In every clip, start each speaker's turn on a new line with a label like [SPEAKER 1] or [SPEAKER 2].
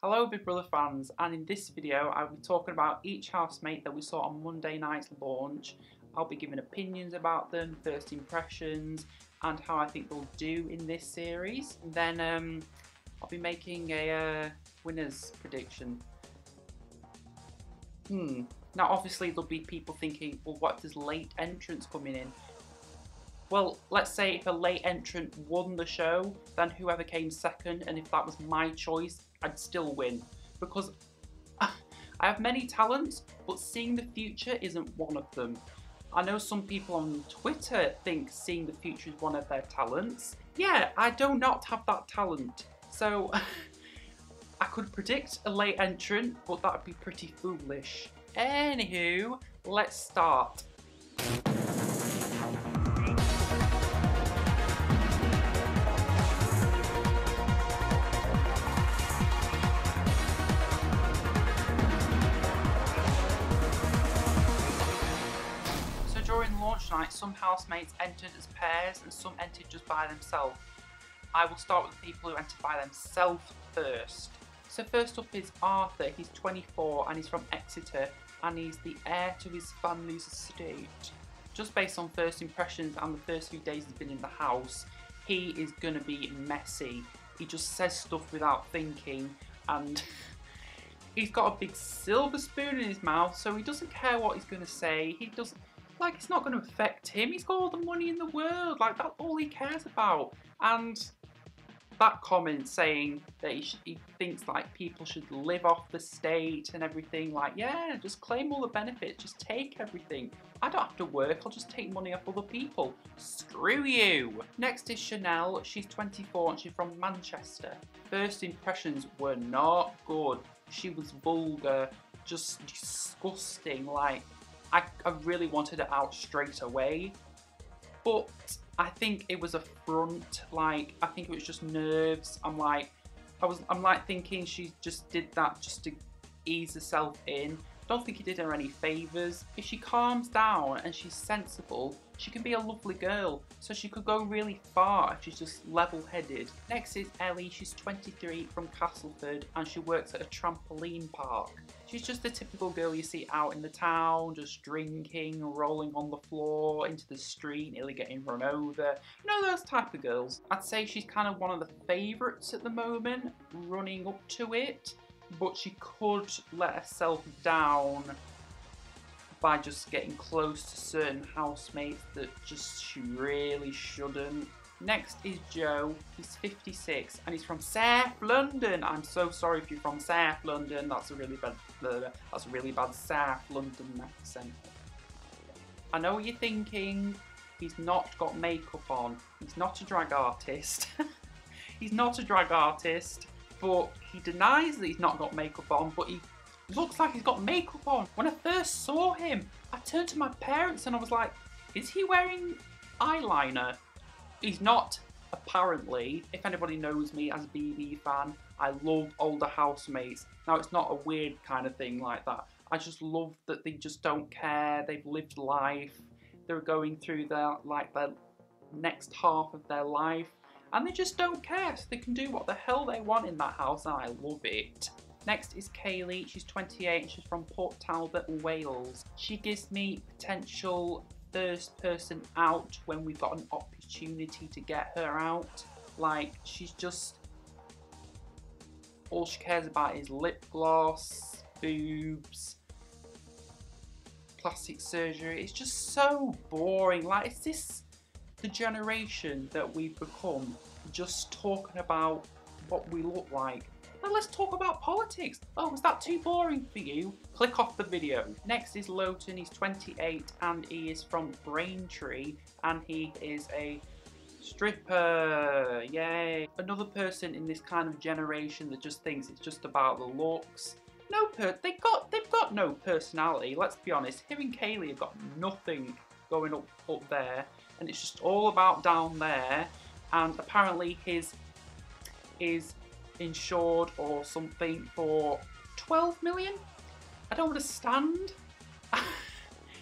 [SPEAKER 1] Hello Big Brother fans, and in this video I'll be talking about each housemate that we saw on Monday night's launch. I'll be giving opinions about them, first impressions, and how I think they'll do in this series. And then I'll be making a winner's prediction. Now obviously there'll be people thinking, well, what if there's late entrants coming in? Well, let's say if a late entrant won the show, then whoever came second, and if that was my choice, I'd still win. Because I have many talents, but seeing the future isn't one of them. I know some people on Twitter think seeing the future is one of their talents. Yeah, I do not have that talent. So I could predict a late entrant, but that would be pretty foolish. Anywho, let's start. During launch night, some housemates entered as pairs and some entered just by themselves. I will start with the people who entered by themselves first. So first up is Arthur. He's 24 and he's from Exeter and he's the heir to his family's estate. Just based on first impressions and the first few days he's been in the house, he is going to be messy. He just says stuff without thinking, and he's got a big silver spoon in his mouth, so he doesn't care what he's going to say. He doesn't. Like, it's not going to affect him. He's got all the money in the world. Like, that's all he cares about. And that comment saying that he thinks, like, people should live off the state and everything. Like, yeah, just claim all the benefits. Just take everything. I don't have to work. I'll just take money off other people. Screw you. Next is Chanel. She's 24 and she's from Manchester. First impressions were not good. She was vulgar, just disgusting. Like, I really wanted it out straight away, but I think it was a front. Like, I think it was just nerves. I'm like thinking she just did that just to ease herself in. Don't think it did her any favours. If she calms down and she's sensible, she can be a lovely girl. So she could go really far if she's just level-headed. Next is Ellie. She's 23 from Castleford and she works at a trampoline park. She's just the typical girl you see out in the town, just drinking, rolling on the floor, into the street, nearly getting run over. You know, those type of girls. I'd say she's kind of one of the favourites at the moment, running up to it. But she could let herself down by just getting close to certain housemates that just she really shouldn't. Next is Joe. He's 56 and he's from South London. I'm so sorry if you're from South London. That's a really bad South London accent. I know what you're thinking. He's not got makeup on. He's not a drag artist. He's not a drag artist. But he denies that he's not got makeup on, but he looks like he's got makeup on. When I first saw him, I turned to my parents and I was like, is he wearing eyeliner? He's not, apparently. If anybody knows me as a BB fan, I love older housemates. Now, it's not a weird kind of thing like that. I just love that they just don't care. They've lived life. They're going through their next half of their life. And they just don't care, so they can do what the hell they want in that house, and I love it. Next is Kaylee. She's 28 and she's from Port Talbot, Wales. She gives me potential first person out when we've got an opportunity to get her out. Like, she's just... all she cares about is lip gloss, boobs, plastic surgery. It's just so boring. Like, is this the generation that we've become, just talking about what we look like? Now let's talk about politics. Oh, was that too boring for you? Click off the video. Next is Lotin. He's 28 and he is from Braintree and he is a stripper. Yay. Another person in this kind of generation that just thinks it's just about the looks. They've got no personality. Let's be honest. Him and Kaylee have got nothing going up there. And it's just all about down there, and apparently his is insured or something for 12 million. I don't understand.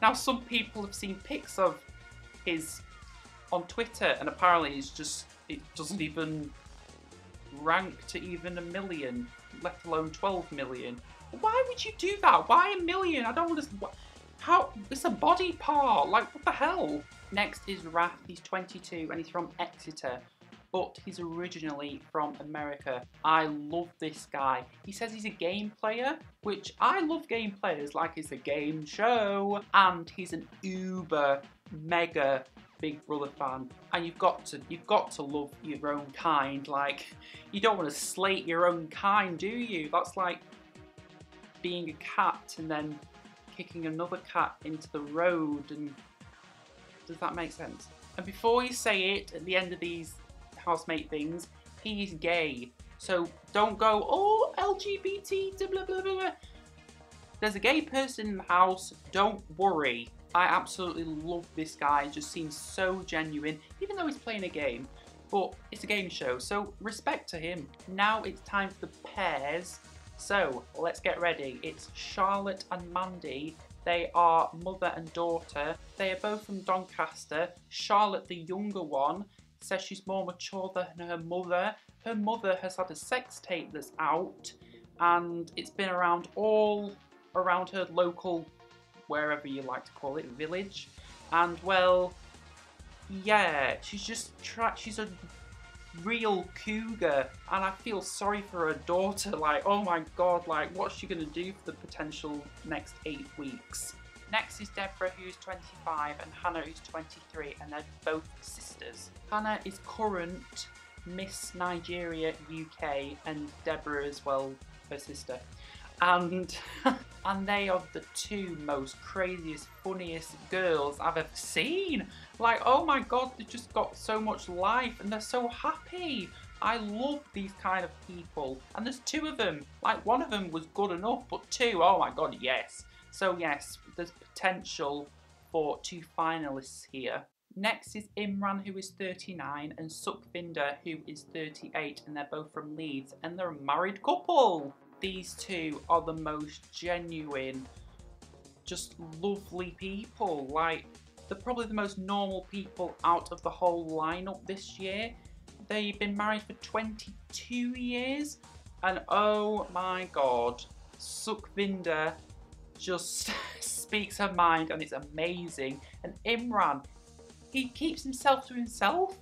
[SPEAKER 1] Now some people have seen pics of his on Twitter and apparently it doesn't even rank to even 1 million. let alone 12 million. Why would you do that? Why a million? I don't understand. How? It's a body part. Like, what the hell? Next is Wrath. He's 22 and he's from Exeter, but he's originally from America. I love this guy. He says he's a game player, which I love game players, like it's a game show. And he's an uber mega Big Brother fan, and you've got to love your own kind. Like, you don't want to slate your own kind, do you? That's like being a cat and then kicking another cat into the road. And does that make sense? And before you say it at the end of these housemate things, he's gay. So don't go, oh, LGBT, blah, blah, blah, blah. There's a gay person in the house, don't worry. I absolutely love this guy, it just seems so genuine, even though he's playing a game. But it's a game show, so respect to him. Now it's time for the pairs. So let's get ready. It's Charlotte and Mandy. They are mother and daughter. They are both from Doncaster. Charlotte, the younger one, says she's more mature than her mother. Her mother has had a sex tape that's out, and it's been around all around her local, wherever you like to call it, village. And well, yeah, she's a real cougar, and I feel sorry for her daughter. Like, oh my god, like, what's she gonna do for the potential next 8 weeks? Next is Deborah, who's 25, and Hannah, who's 23, and they're both sisters. Hannah is current Miss Nigeria UK, and Deborah as well, her sister. And and they are the two most craziest, funniest girls I've ever seen. Like, oh my god, they've just got so much life and they're so happy. I love these kind of people. And there's two of them. Like, one of them was good enough, but two, oh my god, yes. So yes, there's potential for 2 finalists here. Next is Imran, who is 39, and Sukhvinder, who is 38, and they're both from Leeds, and they're a married couple. These two are the most genuine, just lovely people. Like, they're probably the most normal people out of the whole lineup this year. They've been married for 22 years, and oh my god, Sukhvinder just speaks her mind, and it's amazing. And Imran, he keeps himself to himself,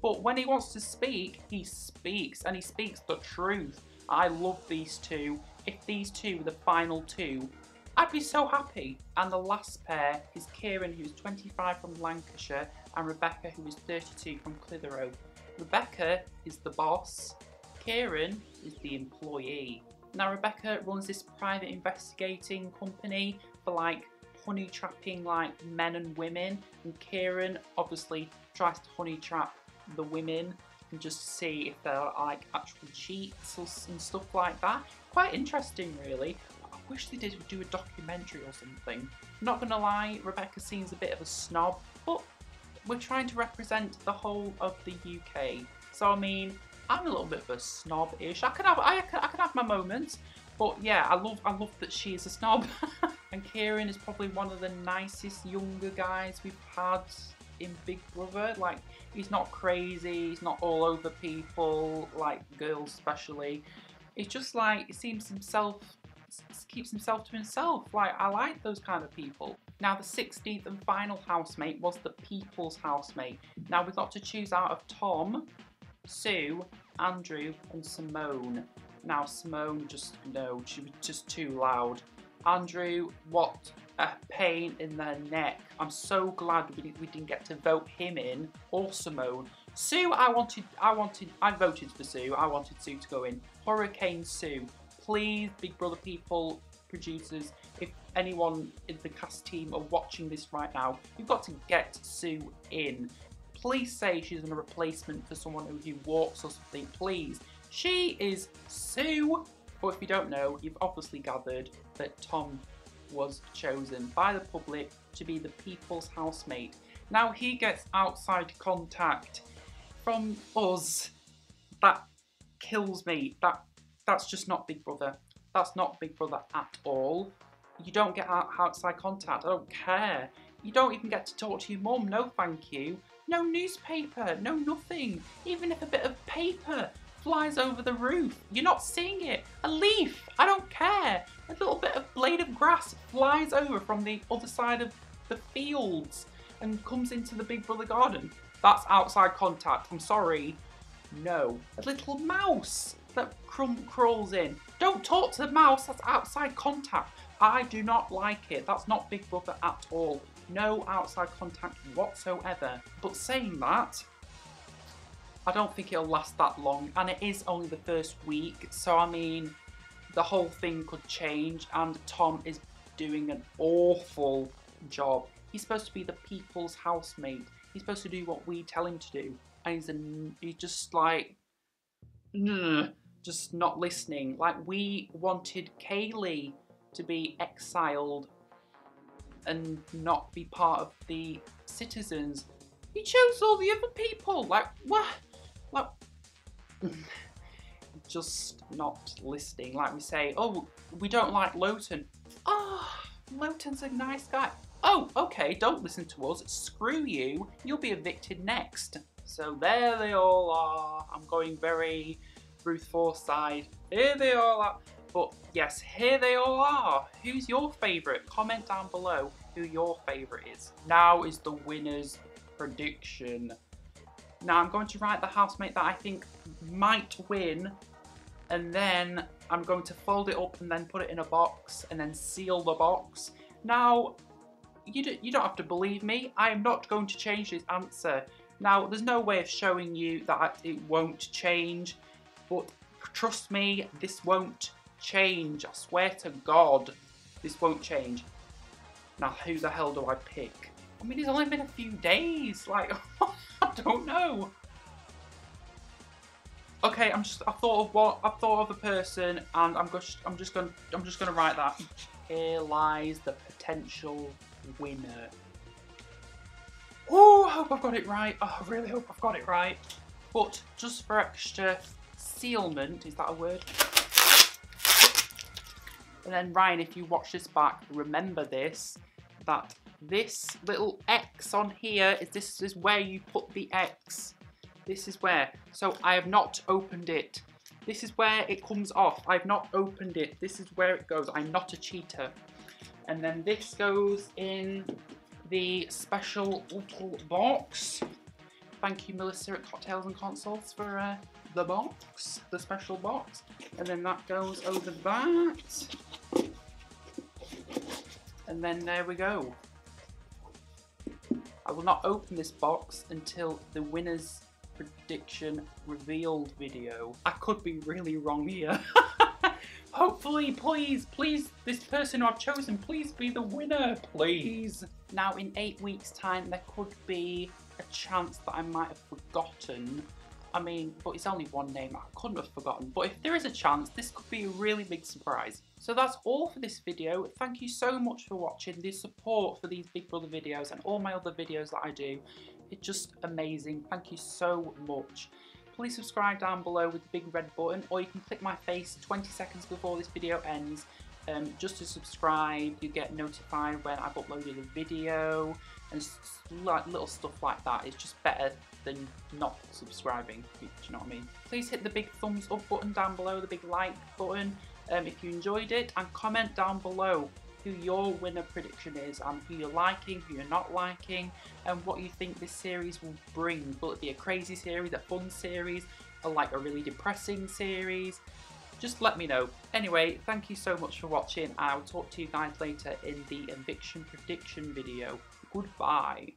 [SPEAKER 1] but when he wants to speak, he speaks, and he speaks the truth. I love these two. If these two were the final two, I'd be so happy. And the last pair is Kieran, who's 25 from Lancashire, and Rebecca, who is 32 from Clitheroe. Rebecca is the boss, Kieran is the employee. Now Rebecca runs this private investigating company for like honey trapping like men and women, and Kieran obviously tries to honey trap the women and just see if they're like actual cheats and stuff like that. Quite interesting, really. I wish they did do a documentary or something. Not gonna lie, Rebecca seems a bit of a snob, but we're trying to represent the whole of the UK. So I mean, I'm a little bit of a snob-ish. I can have my moments, but yeah, I love that she is a snob. And Kieran is probably one of the nicest younger guys we've had in Big Brother. Like, he's not crazy, he's not all over people, like girls especially. It's just like, it seems keeps himself to himself. Like, I like those kind of people. Now the 16th and final housemate was the People's Housemate. Now we've got to choose out of Tom, Sue, Andrew and Simone. Now Simone, no, she was just too loud. Andrew, what a pain in the neck. I'm so glad we didn't get to vote him in, or Simone. Sue, I voted for Sue. I wanted Sue to go in. Hurricane Sue. Please, Big Brother people, producers, if anyone in the cast team are watching this right now, you've got to get Sue in. Please say she's a replacement for someone who walks or something, please. She is Sue. But if you don't know, you've obviously gathered that Tom was chosen by the public to be the People's Housemate. Now he gets outside contact from us. That kills me. That's just not Big Brother. That's not Big Brother at all. You don't get outside contact. I don't care. You don't even get to talk to your mum. No thank you. No newspaper. No nothing. Even if a bit of paper flies over the roof. You're not seeing it. A leaf, I don't care. A little bit of blade of grass flies over from the other side of the fields and comes into the Big Brother garden. That's outside contact, I'm sorry. No. A little mouse that crawls in. Don't talk to the mouse, that's outside contact. I do not like it. That's not Big Brother at all. No outside contact whatsoever. But saying that, I don't think it'll last that long, and it is only the first week, so I mean, the whole thing could change, and Tom is doing an awful job. He's supposed to be the people's housemate. He's supposed to do what we tell him to do, and he's just like, just not listening. Like, we wanted Kaylee to be exiled and not be part of the citizens. He chose all the other people. Like, what? Like, just not listening. Like we say, oh, we don't like Lotin. Oh, Lotin's a nice guy. Oh, okay, don't listen to us. Screw you. You'll be evicted next. So there they all are. I'm going very Ruth Forsyth. Here they all are. But yes, here they all are. Who's your favourite? Comment down below who your favourite is. Now is the winner's prediction. Now I'm going to write the housemate that I think might win, and then I'm going to fold it up and then put it in a box and then seal the box. Now, you don't have to believe me. I am not going to change this answer. Now, there's no way of showing you that it won't change, but trust me, this won't change. I swear to God, this won't change. Now, who the hell do I pick? I mean, it's only been a few days. Like, I don't know. Okay, I thought of a person, and I'm just gonna write that. Here lies the potential winner. Oh, I hope I've got it right. Oh, I really hope I've got it right. But just for extra sealment, is that a word? And then Ryan, if you watch this back, remember this, that this little X on here, this is where you put the X. This is where. So I have not opened it. This is where it comes off. I've not opened it. This is where it goes. I'm not a cheater. And then this goes in the special little box. Thank you, Melissa at Cocktails and Consoles, for the box, the special box. And then that goes over that. And then there we go. I will not open this box until the winner's prediction revealed video. I could be really wrong here. Hopefully, please, this person who I've chosen, please be the winner, please. Now, in 8 weeks' time, there could be a chance that I might have forgotten. I mean, but it's only one name, I couldn't have forgotten. But if there is a chance, this could be a really big surprise. So that's all for this video. Thank you so much for watching. The support for these Big Brother videos and all my other videos that I do, it's just amazing. Thank you so much. Please subscribe down below with the big red button, or you can click my face 20 seconds before this video ends. Just to subscribe, you get notified when I've uploaded a video, and like little stuff like that. It's just better than not subscribing, do you know what I mean? Please hit the big thumbs up button down below, the big like button, if you enjoyed it, and comment down below who your winner prediction is, and who you're liking, who you're not liking, and what you think this series will bring. Will it be a crazy series, a fun series, or like a really depressing series? Just let me know. Anyway, thank you so much for watching. I'll talk to you guys later in the eviction prediction video. Goodbye.